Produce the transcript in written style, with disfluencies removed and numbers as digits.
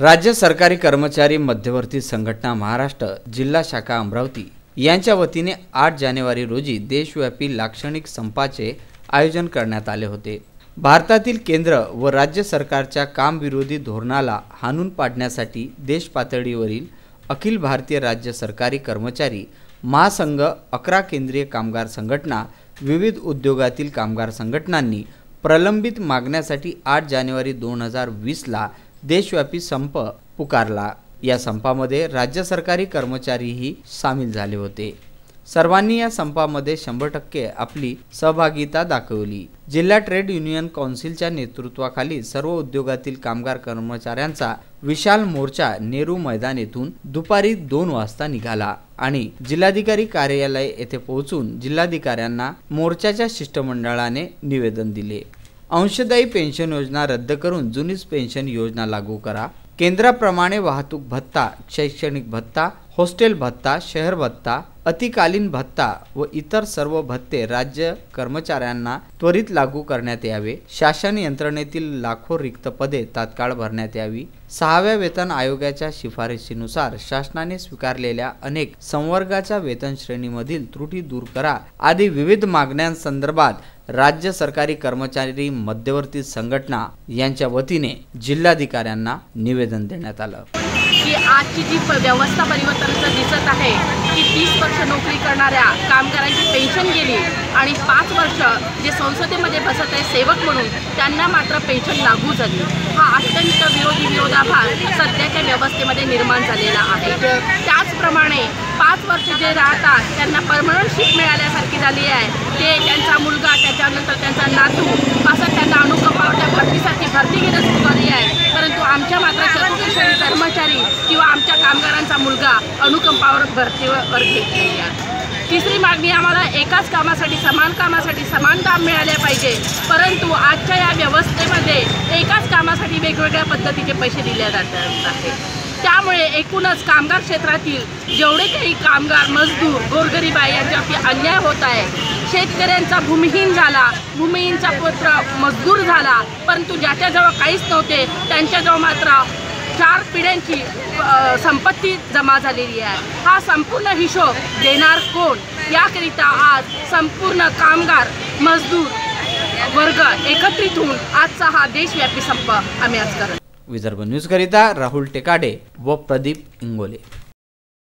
राज्य सरकारी कर्मचारी मध्यवर्ती संघटना महाराष्ट्र जिल्हा शाखा अमरावती यांच्या वतीने 8 जानेवारी रोजी देशव्यापी लाक्षणिक संपाचे आयोजन करण्यात आले होते। भारतातील केंद्र व राज्य सरकारच्या कामविरोधी धोरणाला हाणून पाडण्यासाठी देश पातळीवरील अखिल भारतीय राज्य सरकारी कर्मचारी महासंघ 11 केंद्रीय कामगार संघटना विविध उद्योगातील कामगार संघटनांनी प्रलंबित मागण्यासाठी 8 जानेवारी 2020 ला देशव्यापी संप पुकारला। या संपामध्ये राज्य सरकारी कर्मचारीही सामील झाले होते। सर्वांनी या संपामध्ये 100% आपली सहभागिता दाखवली। जिल्हा ट्रेड युनियन काउन्सिलच्या नेतृत्वाखाली सर्व उद्योगातील कामगार कर्मचाऱ्यांचा विशाल मोर्चा नेहरू मैदान येथून दुपारी 2 वाजता निघाला आणि जिल्हाधिकारी कार्यालय येथे पोहोचून जिल्हाधिकाऱ्यांना मोर्चाच्या शिष्टमंडळाने निवेदन दिले। अंशदायी पेन्शन योजना रद्द करून जुनीच पेन्शन योजना लागू करा। केंद्राप्रमाणे वाहतूक भत्ता, शैक्षणिक भत्ता, हॉस्टेल भत्ता, शहर भत्ता, अतिकालीन भत्ता व इतर सर्व भत्ते राज्य कर्मचाऱ्यांना त्वरित लागू करण्यात यावे। शासन यंत्रणेतील लाखो रिक्त पदे तात्काळ भरण्यात यावी। 6व्या वेतन आयोगाच्या शिफारशीनुसार शासनाने स्वीकारलेल्या अनेक संवर्गाच्या वेतन श्रेणीमधील त्रुटी दूर करा आदी विविध मागण्यांसंदर्भात राज्य सरकारी कर्मचारी मध्यवर्ती संघटना यांच्या वतीने जिल्हाधिकाऱ्यांना निवेदन देण्यात आलं की आजची जी व्यवस्था परिवर्तनाचं दिसत आहे की 30 वर्ष नोकरी करणाऱ्या कामगारांची पेन्शन गेली आणि 5 वर्ष जे संसदेमध्ये बसत आहे सेवक म्हणून त्यांना मात्र पेन्शन लागू झाली। हा अत्यंत विरोधाभास सध्याच्या व्यवस्थेमध्ये निर्माण झालेला आहे। त्याचप्रमाणे 5 वर्ष जे राहतात त्यांना परमनंट शिफ्ट मिळाल्यासारखी झाली आहे। ते त्यांचा मुलगा, त्याच्यानंतर त्यांचा नातू असं त्यांना अनुकंपावरच्या भरतीसाठी भरती घेणं सुरू झाली आहे। परंतु आमच्या मात्र चतुर्थ श्रेणी कर्मचारी किंवा आमच्या कामगारांचा मुलगा अनुकंपावर भरतीवर घेतलेली आहे। तिसरी मागणी आम्हाला एकाच कामासाठी समान काम मिळाले पाहिजे, परंतु आजच्या या व्यवस्थेमध्ये एकाच कामासाठी वेगवेगळ्या पद्धतीचे पैसे दिले जात आहेत। त्यामुळे एकूणच कामगार क्षेत्रातील जेवढे काही कामगार, मजदूर, गोरगरीब आहे यांच्यावरती अन्याय होत आहे। शेतकऱ्यांचा भूमिहीन झाला, भूमिहीनचा पुत्र मजदूर झाला, परंतु ज्याच्याजवळ काहीच नव्हते त्यांच्याजवळ मात्र 4 पिढ्यांची संपत्ती जमा झालेली आहे। हा संपूर्ण हिशोब देणार कोण याकरिता आज संपूर्ण कामगार मजदूर वर्ग एकत्रित होऊन आजचा हा देशव्यापी संप आम्ही आज करत। विदर्भ न्यूज करिता राहुल टेकाडे व प्रदीप इंगोले।